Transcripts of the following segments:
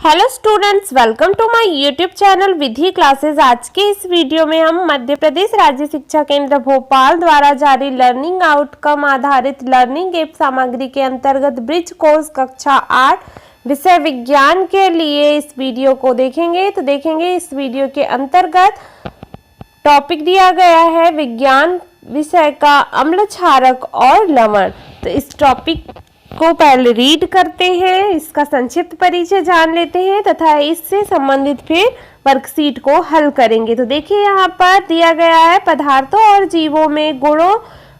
Hello students, welcome to my YouTube channel Vidhi classes. आज के इस वीडियो में हम मध्य प्रदेश राज्य शिक्षा केंद्र भोपाल द्वारा जारी लर्निंग आउटकम आधारित लर्निंग ऐप सामग्री के अंतर्गत ब्रिज कोर्स कक्षा 8 विषय विज्ञान के लिए इस वीडियो को देखेंगे। तो देखेंगे इस वीडियो के अंतर्गत टॉपिक दिया गया है विज्ञान विषय का अम्ल, क्षारक और लवण। तो इस टॉपिक को पहले रीड करते हैं, इसका संक्षिप्त परिचय जान लेते हैं तथा इससे संबंधित फिर वर्कशीट को हल करेंगे। तो देखिए यहाँ पर दिया गया है पदार्थों और जीवों में गुणों,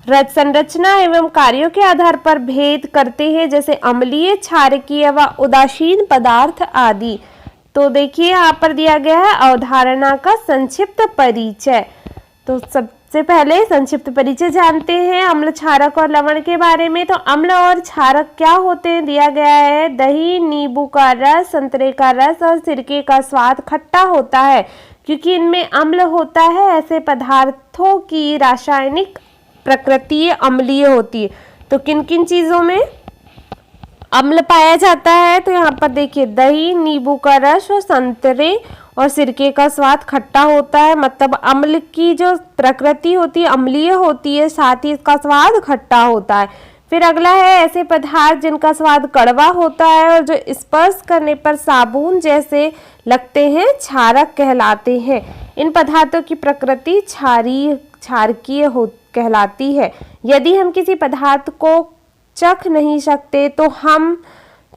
संरचना एवं कार्यों के आधार पर भेद करते हैं, जैसे अम्लीय, क्षारकीय व उदासीन पदार्थ आदि। तो देखिए यहाँ पर दिया गया है अवधारणा का संक्षिप्त परिचय। तो सबसे पहले संक्षिप्त परिचय जानते हैं अम्ल, क्षारक और लवण के बारे में। तो अम्ल और क्षारक क्या होते हैं, दिया गया है दही, नींबू का रस, संतरे का रस और सिरके का स्वाद खट्टा होता है क्योंकि इनमें अम्ल होता है। ऐसे पदार्थों की रासायनिक प्रकृति अम्लीय होती है। तो किन किन चीजों में अम्ल पाया जाता है, तो यहाँ पर देखिए दही, नींबू का रस और संतरे और सिरके का स्वाद खट्टा होता है, मतलब अम्ल की जो प्रकृति होती है अम्लीय होती है, साथ ही इसका स्वाद खट्टा होता है। फिर अगला है ऐसे पदार्थ जिनका स्वाद कड़वा होता है और जो स्पर्श करने पर साबुन जैसे लगते हैं, क्षारक कहलाते हैं। इन पदार्थों की प्रकृति क्षारकीय कहलाती है। यदि हम किसी पदार्थ को चख नहीं सकते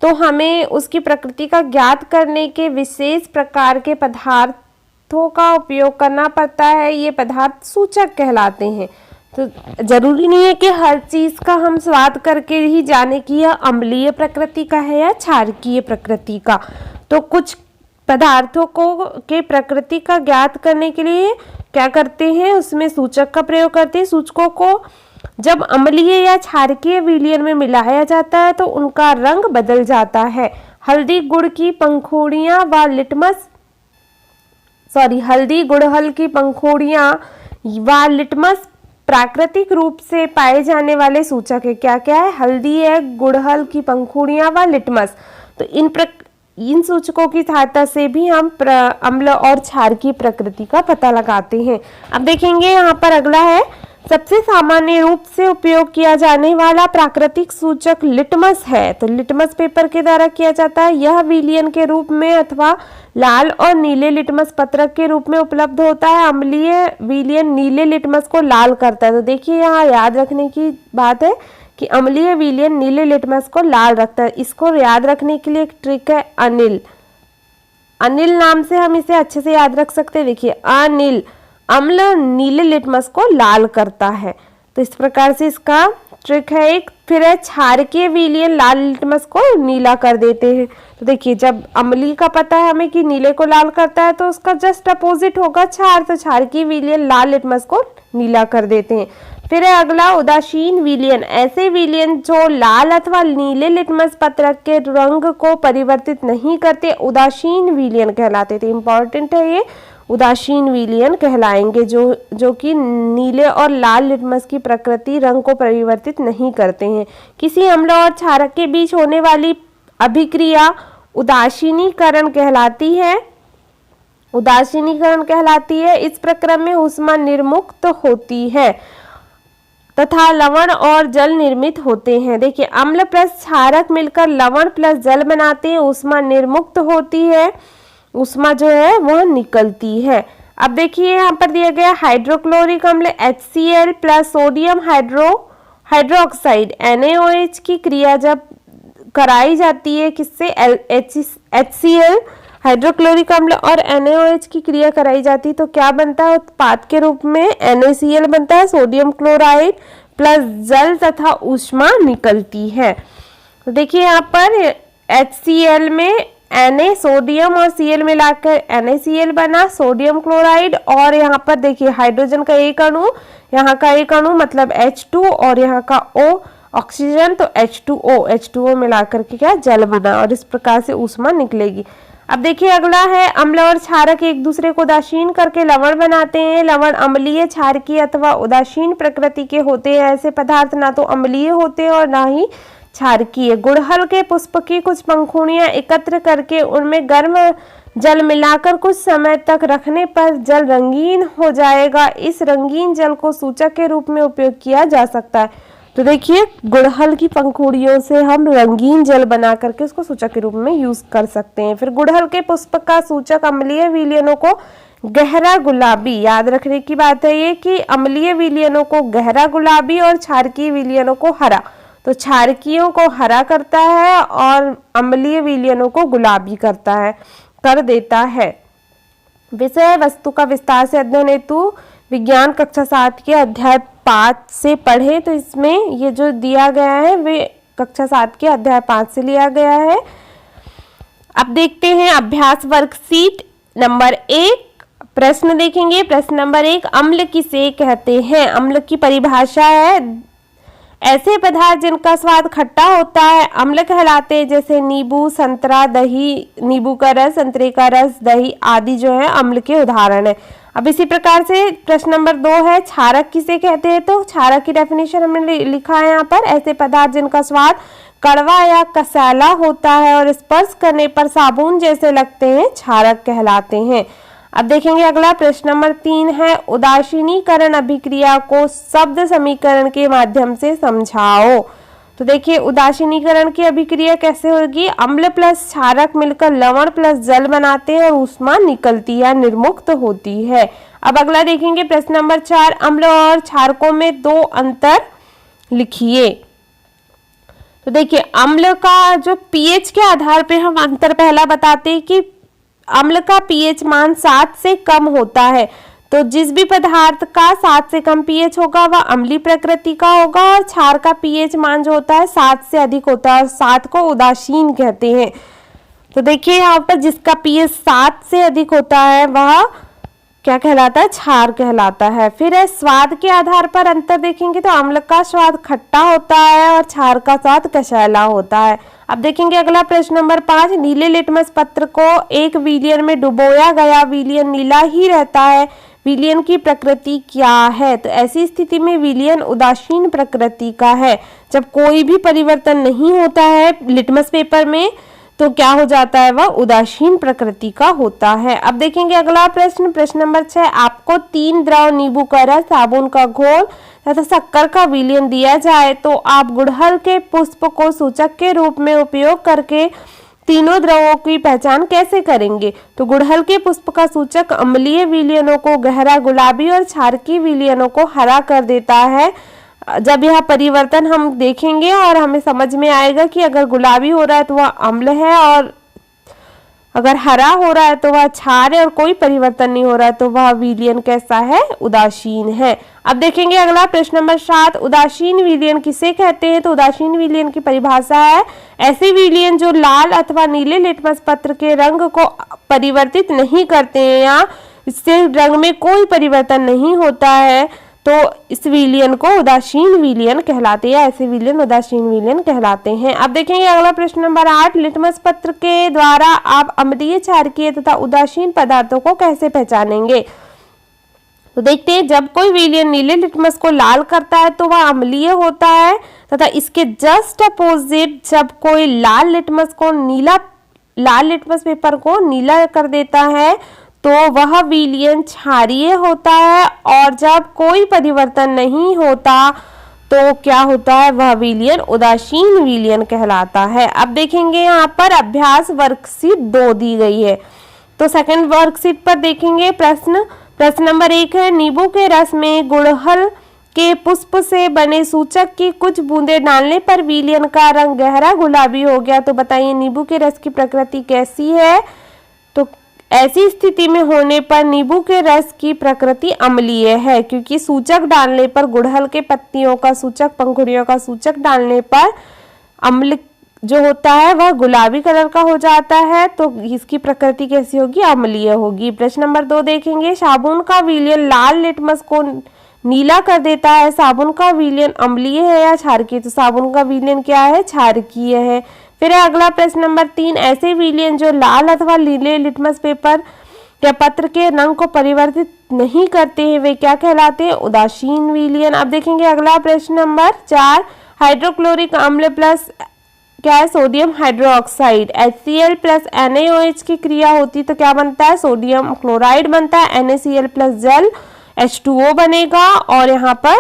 तो हमें उसकी प्रकृति का ज्ञात करने के विशेष प्रकार के पदार्थों का उपयोग करना पड़ता है। ये पदार्थ सूचक कहलाते हैं। तो जरूरी नहीं है कि हर चीज का हम स्वाद करके ही जाने कि यह अम्लीय प्रकृति का है या क्षारकीय प्रकृति का। तो कुछ पदार्थों के प्रकृति का ज्ञात करने के लिए क्या करते हैं, उसमें सूचक का प्रयोग करते हैं। सूचकों को जब अम्लीय या क्षारकीय विलयन में मिलाया जाता है तो उनका रंग बदल जाता है। हल्दी गुड़हल की पंखुड़ियां व लिटमस प्राकृतिक रूप से पाए जाने वाले सूचक है। क्या क्या है, हल्दी है, गुड़हल की पंखुड़ियां व लिटमस। तो इन सूचकों की सहायता से भी हम अम्ल और क्षार की प्रकृति का पता लगाते हैं। अब देखेंगे यहाँ पर अगला है सबसे सामान्य रूप से उपयोग किया जाने वाला प्राकृतिक सूचक लिटमस है। तो लिटमस पेपर के द्वारा किया जाता है। यह विलयन के रूप में अथवा लाल और नीले लिटमस पत्रक के रूप में उपलब्ध होता है। अम्लीय विलयन नीले लिटमस को लाल करता है। तो देखिए यहाँ याद रखने की बात है कि अम्लीय विलयन नीले लिटमस को लाल रखता है। इसको याद रखने के लिए एक ट्रिक है अनिल नाम से हम इसे अच्छे से याद रख सकते हैं। देखिए अनिल, अम्ल नीले लिटमस को लाल करता है। तो इस प्रकार से इसका ट्रिक है एक। फिर है क्षारकीय विलयन लाल लिटमस को नीला कर देते हैं। तो देखिए जब अम्लीय का पता है हमें कि नीले को लाल करता है तो उसका जस्ट अपोजिट होगा क्षार। तो क्षारकीय विलयन लाल लिटमस को नीला कर देते हैं। फिर है अगला उदासीन विलयन, ऐसे विलयन जो लाल अथवा नीले लिटमस पत्रक के रंग को परिवर्तित नहीं करते, उदासीन विलयन कहलाते थे। इंपॉर्टेंट है ये, उदासीन विलयन कहलाएंगे जो कि नीले और लाल लिटमस की प्रकृति रंग को परिवर्तित नहीं करते हैं। किसी अम्ल और क्षारक के बीच होने वाली अभिक्रिया उदासीनीकरण कहलाती है। इस प्रक्रम में ऊष्मा निर्मुक्त होती है तथा लवण और जल निर्मित होते हैं। देखिए अम्ल प्लस क्षारक मिलकर लवण प्लस जल बनाते हैं। ऊष्मा निर्मुक्त होती है, ऊष्मा जो है वह निकलती है। अब देखिए यहाँ पर दिया गया हाइड्रोक्लोरिक अम्ल HCl plus sodium hydroxide NaOH की क्रिया जब कराई जाती है किससे, HCl हाइड्रोक्लोरिक अम्ल और NaOH की क्रिया कराई जाती है तो क्या बनता है, उत्पाद के रूप में NaCl बनता है, सोडियम क्लोराइड प्लस जल तथा ऊष्मा निकलती है। तो देखिए यहाँ पर HCl में Na सोडियम और Cl मिलाकर NaCl बना, सोडियम क्लोराइड। और यहाँ पर देखिए हाइड्रोजन का एक अणु, यहाँ का एक अणु मतलब H2 और यहाँ का O ऑक्सीजन, तो H2O मिलाकर के क्या जल बना और इस प्रकार से ऊष्मा निकलेगी। अब देखिए अगला है अम्ल और क्षारक एक दूसरे को उदासीन करके लवण बनाते हैं। लवण अम्लीय, क्षारकीय अथवा उदासीन प्रकृति के होते हैं। ऐसे पदार्थ ना तो अम्लीय होते हैं और ना ही क्षारकीय। गुड़हल के पुष्प की कुछ पंखुड़ियां एकत्र करके उनमें गर्म जल मिलाकर कुछ समय तक रखने पर जल रंगीन हो जाएगा। इस रंगीन जल को सूचक के रूप में उपयोग किया जा सकता है। तो देखिए, गुड़हल की पंखुड़ियों से हम रंगीन जल बना करके उसको सूचक के रूप में यूज कर सकते हैं। फिर गुड़हल के पुष्प का सूचक अम्लीय विलयनों को गहरा गुलाबी, याद रखने की बात है ये कि अम्लीय विलयनों को गहरा गुलाबी और क्षारकीय विलयनों को हरा। तो क्षारकीयों को हरा करता है और अम्लीय विलयनों को गुलाबी कर देता है। विषय वस्तु का विस्तार से अध्ययन हेतु विज्ञान कक्षा 7 के अध्याय 5 से पढ़े। तो इसमें ये जो दिया गया है वे कक्षा 7 के अध्याय 5 से लिया गया है। अब देखते हैं अभ्यास वर्कशीट नंबर 1। प्रश्न देखेंगे। प्रश्न नंबर 1, अम्ल किसे कहते हैं? अम्ल की परिभाषा है ऐसे पदार्थ जिनका स्वाद खट्टा होता है अम्ल कहलाते हैं, जैसे नींबू, संतरा, दही, नींबू का रस, संतरे का रस, दही आदि जो है अम्ल के उदाहरण है। अब इसी प्रकार से प्रश्न नंबर 2 है, क्षारक किसे कहते हैं? तो क्षारक की डेफिनेशन हमने लिखा है यहाँ पर, ऐसे पदार्थ जिनका स्वाद कड़वा या कसैला होता है और स्पर्श करने पर साबुन जैसे लगते हैं क्षारक कहलाते हैं। अब देखेंगे अगला प्रश्न नंबर 3 है, उदासीनीकरण अभिक्रिया को शब्द समीकरण के माध्यम से समझाओ। तो देखिए, उदासीनीकरण की अभिक्रिया कैसे होगी? अम्ल प्लस क्षारक मिलकर लवण प्लस जल बनाते हैं और ऊष्मा निकलती है, निर्मुक्त होती है। अब अगला देखेंगे प्रश्न नंबर 4, अम्ल और क्षारकों में 2 अंतर लिखिए। तो देखिए, अम्ल का जो पीएच के आधार पे हम अंतर पहला बताते हैं कि अम्ल का पीएच मान 7 से कम होता है। तो जिस भी पदार्थ का 7 से कम पीएच होगा वह अम्लीय प्रकृति का होगा, और क्षार का पीएच मान जो होता है 7 से अधिक होता है और 7 को उदासीन कहते हैं। तो देखिए यहाँ पर जिसका पीएच 7 से अधिक होता है वह क्या कहलाता है? क्षार कहलाता है। फिर है स्वाद के आधार पर अंतर देखेंगे तो अम्ल का स्वाद खट्टा होता है और क्षार का स्वाद कसैला होता है। अब देखेंगे अगला प्रश्न नंबर 5, नीले लिटमस पत्र को एक विलयन में डुबोया गया, विलयन नीला ही रहता है, विलयन की प्रकृति क्या है? तो ऐसी स्थिति में विलयन उदासीन प्रकृति का है। जब कोई भी परिवर्तन नहीं होता है लिटमस पेपर में तो क्या हो जाता है? वह उदासीन प्रकृति का होता है। अब देखेंगे अगला प्रश्न, प्रश्न नंबर 6, आपको 3 द्रव नींबू का रस, साबुन का घोल तथा शक्कर का विलयन दिया जाए तो आप गुड़हल के पुष्प को सूचक के रूप में उपयोग करके तीनों द्रवों की पहचान कैसे करेंगे? तो गुड़हल के पुष्प का सूचक अम्लीय विलयनों को गहरा गुलाबी और क्षारकीय विलयनों को हरा कर देता है। जब यह परिवर्तन हम देखेंगे और हमें समझ में आएगा कि अगर गुलाबी हो रहा है तो वह अम्ल है और अगर हरा हो रहा है तो वह क्षार है और कोई परिवर्तन नहीं हो रहा है तो वह विलयन कैसा है? उदासीन है। अब देखेंगे अगला प्रश्न नंबर 7, उदासीन विलयन किसे कहते हैं? तो उदासीन विलयन की परिभाषा है ऐसे विलयन जो लाल अथवा नीले लिटमस पत्र के रंग को परिवर्तित नहीं करते हैं या इससे रंग में कोई परिवर्तन नहीं होता है तो इस विलयन को उदासीन विलयन कहलाते हैं। ऐसे विलयन उदासीन विलयन कहलाते हैं। अब देखेंगे अगला प्रश्न नंबर 8, लिटमस पत्र के द्वारा आप अम्लीय, क्षारकीय तथा उदासीन पदार्थों को कैसे पहचानेंगे? तो देखते हैं, जब कोई विलयन नीले लिटमस को लाल करता है तो वह अम्लीय होता है तथा इसके जस्ट अपोजिट जब कोई लाल लिटमस पेपर को नीला कर देता है तो वह विलयन क्षारीय होता है, और जब कोई परिवर्तन नहीं होता तो क्या होता है? वह विलयन उदासीन विलयन कहलाता है। अब देखेंगे यहाँ पर अभ्यास वर्कशीट 2 दी गई है। तो सेकंड वर्कशीट पर देखेंगे प्रश्न नंबर 1 है, नींबू के रस में गुड़हल के पुष्प से बने सूचक की कुछ बूंदे डालने पर विलयन का रंग गहरा गुलाबी हो गया। तो बताइए नींबू के रस की प्रकृति कैसी है? तो ऐसी स्थिति में होने पर नींबू के रस की प्रकृति अम्लीय है, क्योंकि सूचक डालने पर गुड़हल के पत्तियों का सूचक, पंखुड़ियों का सूचक डालने पर अम्ल जो होता है वह गुलाबी कलर का हो जाता है। तो इसकी प्रकृति कैसी होगी? अम्लीय होगी। प्रश्न नंबर 2 देखेंगे, साबुन का विलयन लाल लिटमस को नीला कर देता है, साबुन का विलयन अम्लीय है या क्षारकीय? तो साबुन का विलयन क्या है? क्षारकीय है। फिर है अगला प्रश्न नंबर 3, ऐसे विलयन जो लाल अथवा नीले लिटमस पेपर या पत्र के रंग को परिवर्तित नहीं करते हैं वे क्या कहलाते हैं? उदासीन विलयन। अब देखेंगे अगला प्रश्न नंबर 4, हाइड्रोक्लोरिक अम्ल प्लस क्या है, sodium hydroxide. HCl plus NaOH की क्रिया होती तो क्या बनता है, सोडियम क्लोराइड बनता है। NaCl प्लस जल H2O बनेगा। और यहाँ पर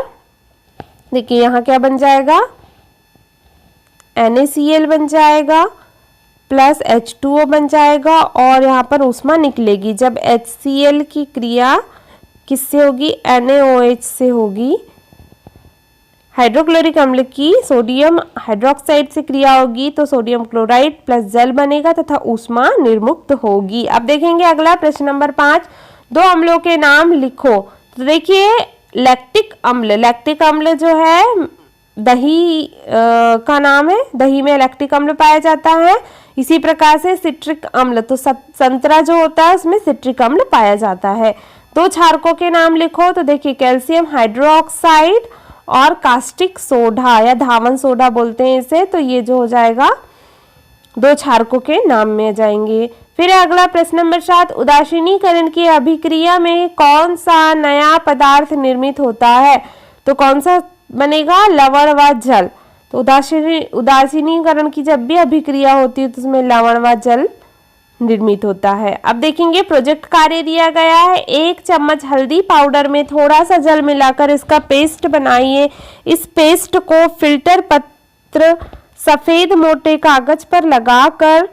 देखिए यहाँ क्या बन जाएगा, NaCl बन जाएगा प्लस H2O बन जाएगा और यहाँ पर ऊष्मा निकलेगी। जब HCl की क्रिया किससे होगी, NaOH से होगी। हाइड्रोक्लोरिक अम्ल की सोडियम हाइड्रोक्साइड से क्रिया होगी तो सोडियम क्लोराइड प्लस जल बनेगा तथा ऊष्मा निर्मुक्त होगी। अब देखेंगे अगला प्रश्न नंबर 5, 2 अम्लों के नाम लिखो। तो देखिए लैक्टिक अम्ल जो है दही का नाम है, दही में लैक्टिक अम्ल पाया जाता है। इसी प्रकार से सिट्रिक अम्ल, तो संतरा जो होता है उसमें सिट्रिक अम्ल पाया जाता है। 2 क्षारकों के नाम लिखो। तो देखिए कैल्शियम हाइड्रोक्साइड और कास्टिक सोडा या धावन सोडा बोलते हैं इसे। तो ये जो हो जाएगा 2 क्षारकों के नाम में जाएंगे। फिर अगला प्रश्न नंबर 7, उदासीनीकरण की अभिक्रिया में कौन सा नया पदार्थ निर्मित होता है। तो कौन सा बनेगा, लवण व जल। तो उदासीनीकरण की जब भी अभिक्रिया होती है तो उसमें लवण व जल निर्मित होता है। अब देखेंगे प्रोजेक्ट कार्य दिया गया है। 1 चम्मच हल्दी पाउडर में थोड़ा सा जल मिलाकर इसका पेस्ट बनाइए। इस पेस्ट को फिल्टर पत्र सफेद मोटे कागज पर लगाकर,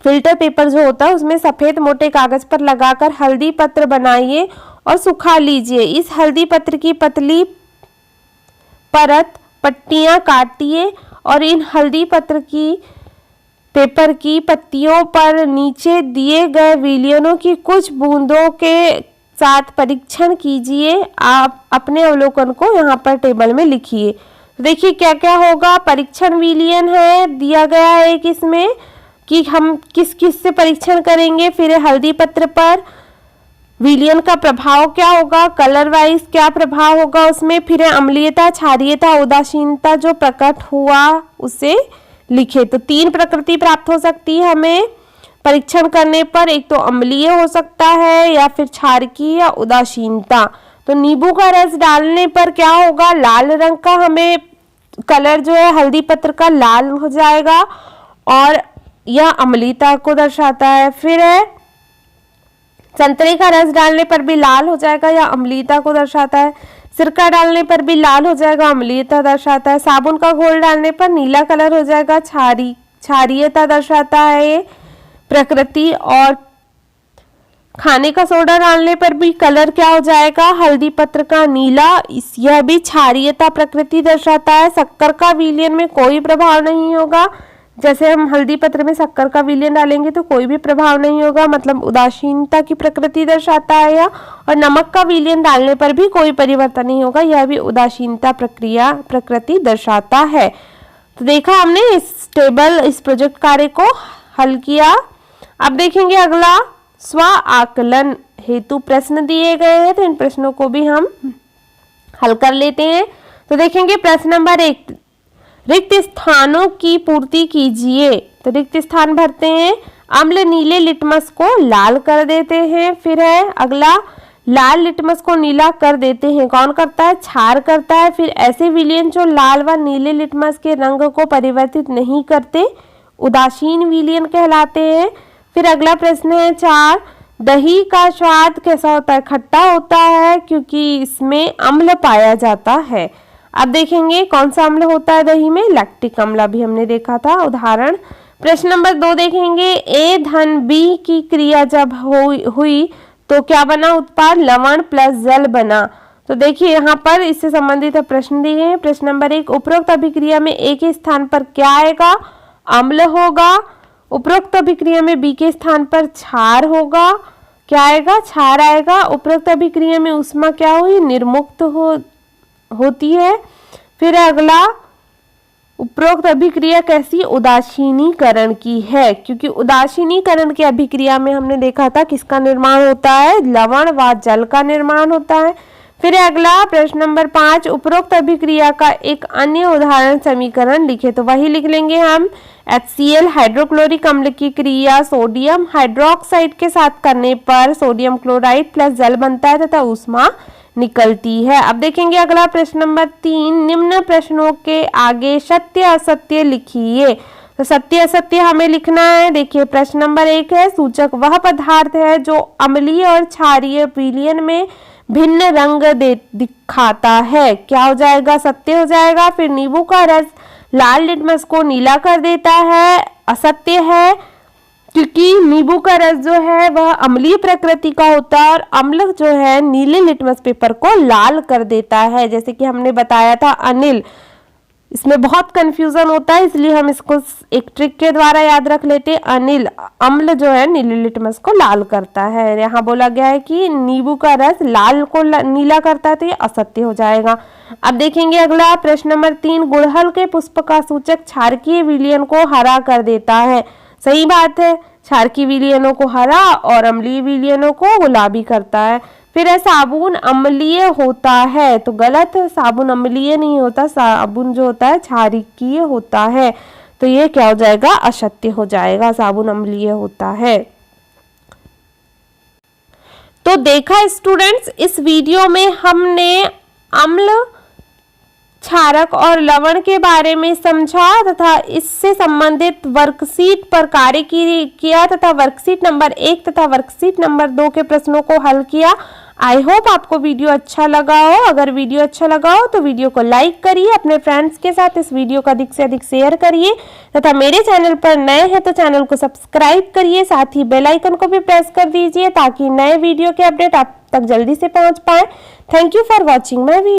फिल्टर पेपर जो होता है उसमें सफेद मोटे कागज पर लगाकर हल्दी पत्र बनाइए और सुखा लीजिए। इस हल्दी पत्र की पतली परत पट्टियां काटिए और इन हल्दी पत्र की पेपर की पत्तियों पर नीचे दिए गए विलयनों की कुछ बूंदों के साथ परीक्षण कीजिए। आप अपने अवलोकन को यहाँ पर टेबल में लिखिए। देखिए क्या क्या होगा, परीक्षण विलयन है दिया गया है एक इसमें कि हम किस किस से परीक्षण करेंगे। फिर हल्दी पत्र पर विलयन का प्रभाव क्या होगा, कलर वाइज क्या प्रभाव होगा उसमें। फिर अम्लीयता, क्षारीयता, उदासीनता जो प्रकट हुआ उसे लिखे। तो 3 प्रकृति प्राप्त हो सकती है हमें परीक्षण करने पर। एक तो अम्लीय हो सकता है या फिर क्षारकीय या उदासीनता। तो नींबू का रस डालने पर क्या होगा, लाल रंग का हमें कलर जो है हल्दी पत्र का लाल हो जाएगा और यह अम्लीयता को दर्शाता है। फिर है संतरे का रस डालने पर भी लाल हो जाएगा या अम्लीयता को दर्शाता है। सिरका डालने पर भी लाल हो जाएगा, अम्लीयता दर्शाता है। साबुन का घोल डालने पर नीला कलर हो जाएगा, क्षारीयता दर्शाता है ये प्रकृति। और खाने का सोडा डालने पर भी कलर क्या हो जाएगा, हल्दी पत्र का नीला, यह भी क्षारीयता प्रकृति दर्शाता है। शक्कर का विलयन में कोई प्रभाव नहीं होगा, जैसे हम हल्दी पत्र में शक्कर का विलयन डालेंगे तो कोई भी प्रभाव नहीं होगा, मतलब उदासीनता की प्रकृति दर्शाता है यह। और नमक का विलयन डालने पर भी कोई परिवर्तन नहीं होगा, यह भी उदासीनता प्रकृति दर्शाता है। तो देखा हमने इस टेबल, इस प्रोजेक्ट कार्य को हल किया। अब देखेंगे अगला, स्व आकलन हेतु प्रश्न दिए गए हैं तो इन प्रश्नों को भी हम हल कर लेते हैं। तो देखेंगे प्रश्न नंबर 1, रिक्त स्थानों की पूर्ति कीजिए। तो रिक्त स्थान भरते हैं। अम्ल नीले लिटमस को लाल कर देते हैं। फिर है अगला, लाल लिटमस को नीला कर देते हैं। कौन करता है, क्षार करता है। फिर ऐसे विलयन जो लाल व नीले लिटमस के रंग को परिवर्तित नहीं करते उदासीन विलयन कहलाते हैं। फिर अगला प्रश्न है 4, दही का स्वाद कैसा होता है, खट्टा होता है क्योंकि इसमें अम्ल पाया जाता है। अब देखेंगे कौन सा अम्ल होता है दही में, लैक्टिक अम्ल भी हमने देखा था उदाहरण। प्रश्न नंबर 2 देखेंगे, A धन B की क्रिया जब हुई तो क्या बना उत्पाद, लवण प्लस जल बना। तो देखिए यहाँ पर इससे संबंधित प्रश्न दिए हैं। प्रश्न नंबर 1, उपरोक्त अभिक्रिया में A के स्थान पर क्या आएगा, अम्ल होगा। उपरोक्त अभिक्रिया में B के स्थान पर क्षार होगा, क्या आएगा, क्षार आएगा। उपरोक्त अभिक्रिया में ऊष्मा क्या हुई, निर्मुक्त होती है। फिर अगला, उपरोक्त अभिक्रिया कैसी, उदासीनीकरण की है, क्योंकि उदासीनीकरण की अभिक्रिया में हमने देखा था किसका निर्माण होता है, लवण व जल का निर्माण होता है। फिर अगला प्रश्न नंबर 5, उपरोक्त अभिक्रिया का एक अन्य उदाहरण समीकरण लिखे। तो वही लिख लेंगे हम, HCl हाइड्रोक्लोरिक अम्ल की क्रिया सोडियम हाइड्रोक्साइड के साथ करने पर सोडियम क्लोराइड प्लस जल बनता है तथा ऊष्मा निकलती है। अब देखेंगे अगला प्रश्न नंबर 3, निम्न प्रश्नों के आगे सत्य असत्य लिखिए। तो सत्य असत्य हमें लिखना है। देखिए प्रश्न नंबर 1 है, सूचक वह पदार्थ है जो अम्लीय और क्षारीय विलयन में भिन्न रंग दिखाता है। क्या हो जाएगा? सत्य हो जाएगा। फिर नींबू का रस लाल लिटमस को नीला कर देता है, असत्य है, क्योंकि नींबू का रस जो है वह अम्लीय प्रकृति का होता है और अम्ल जो है नीले लिटमस पेपर को लाल कर देता है। जैसे कि हमने बताया था अनिल, इसमें बहुत कंफ्यूजन होता है, इसलिए हम इसको एक ट्रिक के द्वारा याद रख लेते हैं। अनिल, अम्ल जो है नीले लिटमस को लाल करता है। यहाँ बोला गया है कि नींबू का रस लाल को नीला करता है, तो ये असत्य हो जाएगा। अब देखेंगे अगला प्रश्न नंबर 3, गुड़हल के पुष्प का सूचक क्षारकीय विलयन को हरा कर देता है। सही बात है, क्षारकीय विलयनों को हरा और अम्लीय विलयनों को गुलाबी करता है। फिर है साबुन अम्लीय होता है, तो गलत है, साबुन अम्लीय नहीं होता, साबुन जो होता है क्षारकीय होता है। तो ये क्या हो जाएगा? असत्य हो जाएगा, साबुन अम्लीय होता है। तो देखा स्टूडेंट्स, इस वीडियो में हमने अम्ल, क्षारक और लवण के बारे में समझा तथा इससे संबंधित वर्कशीट पर कार्य किया तथा वर्कशीट नंबर 1 तथा वर्कशीट नंबर 2 के प्रश्नों को हल किया। आई होप आपको वीडियो अच्छा लगा हो। अगर वीडियो अच्छा लगा हो तो वीडियो को लाइक करिए, अपने फ्रेंड्स के साथ इस वीडियो को अधिक से अधिक शेयर करिए तथा मेरे चैनल पर नए हैं तो चैनल को सब्सक्राइब करिए, साथ ही बेल आइकन को भी प्रेस कर दीजिए ताकि नए वीडियो के अपडेट आप तक जल्दी से पहुंच पाए। Thank you for watching my video.